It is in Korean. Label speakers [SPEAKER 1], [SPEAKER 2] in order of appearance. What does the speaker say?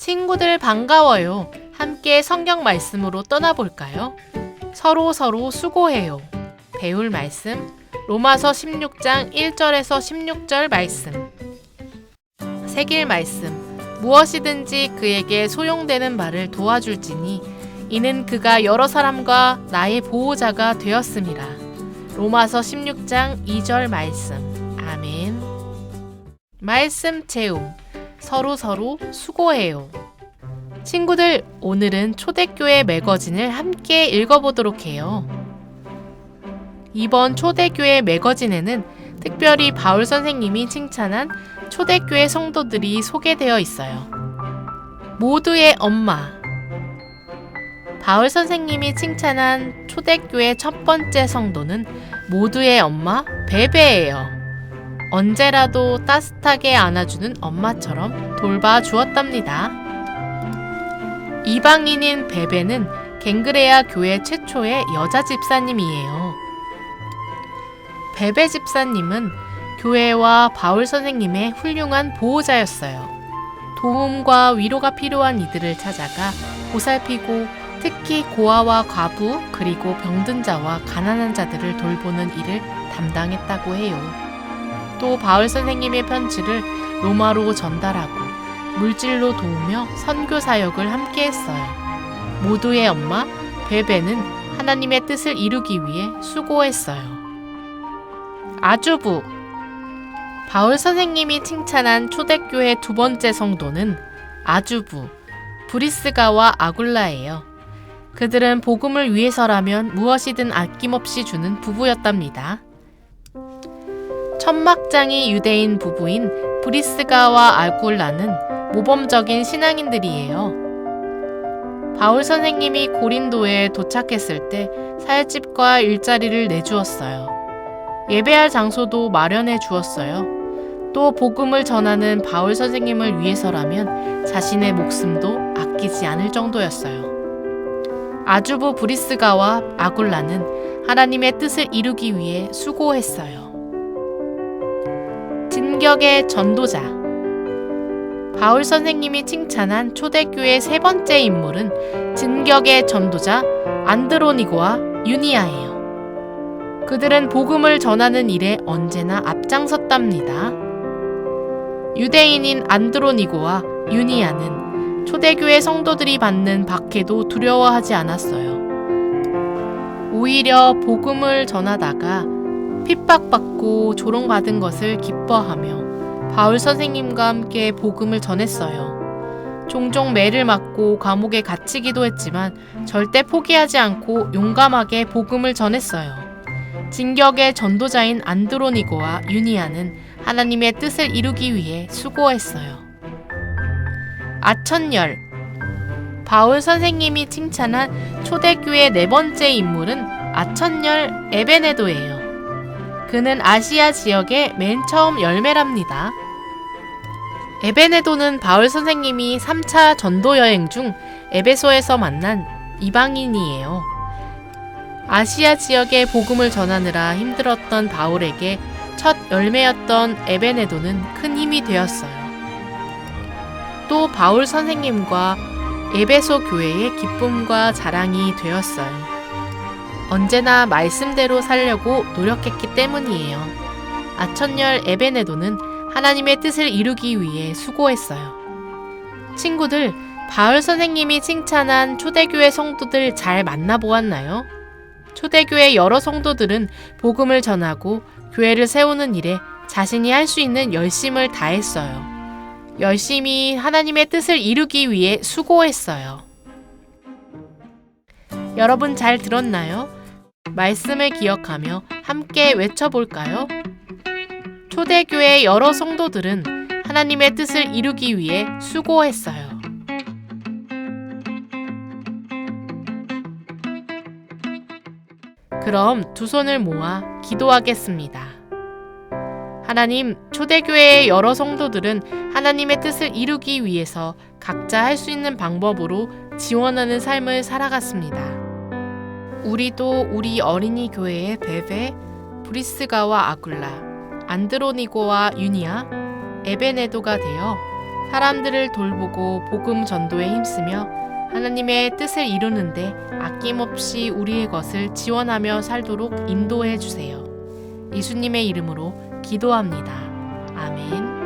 [SPEAKER 1] 친구들 반가워요. 함께 성경 말씀으로 떠나볼까요? 서로 수고해요. 배울 말씀 로마서 16장 1절에서 16절 말씀. 새길 말씀. 무엇이든지 그에게 소용되는 바를 도와줄지니 이는 그가 여러 사람과 나의 보호자가 되었습니다. 로마서 16장 2절 말씀. 아멘. 말씀 채움. 서로 수고해요. 친구들, 오늘은 초대교회 매거진을 함께 읽어보도록 해요. 이번 초대교회 매거진에는 특별히 바울 선생님이 칭찬한 초대교회 성도들이 소개되어 있어요. 모두의 엄마. 바울 선생님이 칭찬한 초대교회 첫 번째 성도는 모두의 엄마 베베예요. 언제라도 따뜻하게 안아주는 엄마처럼 돌봐주었답니다. 이방인인 베베는 갱그레아 교회 최초의 여자 집사님이에요. 베베 집사님은 교회와 바울 선생님의 훌륭한 보호자였어요. 도움과 위로가 필요한 이들을 찾아가 보살피고 특히 고아와 과부 그리고 병든 자와 가난한 자들을 돌보는 일을 담당했다고 해요. 또 바울 선생님의 편지를 로마로 전달하고 물질로 도우며 선교 사역을 함께 했어요. 모두의 엄마 베베는 하나님의 뜻을 이루기 위해 수고했어요. 아주부. 바울 선생님이 칭찬한 초대교회 두 번째 성도는 아주부 브리스가와 아굴라예요. 그들은 복음을 위해서라면 무엇이든 아낌없이 주는 부부였답니다. 천막장이 유대인 부부인 브리스가와 아굴라는 모범적인 신앙인들이에요. 바울 선생님이 고린도에 도착했을 때 살집과 일자리를 내주었어요. 예배할 장소도 마련해 주었어요. 또 복음을 전하는 바울 선생님을 위해서라면 자신의 목숨도 아끼지 않을 정도였어요. 아주부 브리스가와 아굴라는 하나님의 뜻을 이루기 위해 수고했어요. 진격의 전도자. 바울 선생님이 칭찬한 초대교회 세 번째 인물은 진격의 전도자 안드로니고와 유니아예요. 그들은 복음을 전하는 일에 언제나 앞장섰답니다. 유대인인 안드로니고와 유니아는 초대교회 성도들이 받는 박해도 두려워하지 않았어요. 오히려 복음을 전하다가 핍박받고 조롱받은 것을 기뻐하며 바울 선생님과 함께 복음을 전했어요. 종종 매를 맞고 감옥에 갇히기도 했지만 절대 포기하지 않고 용감하게 복음을 전했어요. 진격의 전도자인 안드로니고와 유니아는 하나님의 뜻을 이루기 위해 수고했어요. 아천열. 바울 선생님이 칭찬한 초대교회 네 번째 인물은 아천열 에베네도예요. 그는 아시아 지역의 맨 처음 열매랍니다. 에베네도는 바울 선생님이 3차 전도 여행 중 에베소에서 만난 이방인이에요. 아시아 지역의 복음을 전하느라 힘들었던 바울에게 첫 열매였던 에베네도는 큰 힘이 되었어요. 또 바울 선생님과 에베소 교회의 기쁨과 자랑이 되었어요. 언제나 말씀대로 살려고 노력했기 때문이에요. 아천열 에베네도는 하나님의 뜻을 이루기 위해 수고했어요. 친구들, 바울 선생님이 칭찬한 초대교회 성도들 잘 만나보았나요? 초대교회 여러 성도들은 복음을 전하고 교회를 세우는 일에 자신이 할 수 있는 열심을 다했어요. 열심히 하나님의 뜻을 이루기 위해 수고했어요. 여러분 잘 들었나요? 말씀을 기억하며 함께 외쳐볼까요? 초대교회 여러 성도들은 하나님의 뜻을 이루기 위해 수고했어요. 그럼 두 손을 모아 기도하겠습니다. 하나님, 초대교회의 여러 성도들은 하나님의 뜻을 이루기 위해서 각자 할 수 있는 방법으로 지원하는 삶을 살아갔습니다. 우리도 우리 어린이 교회의 베베, 브리스가와 아굴라, 안드로니고와 유니아, 에베네도가 되어 사람들을 돌보고 복음 전도에 힘쓰며 하나님의 뜻을 이루는데 아낌없이 우리의 것을 지원하며 살도록 인도해 주세요. 예수님의 이름으로 기도합니다. 아멘.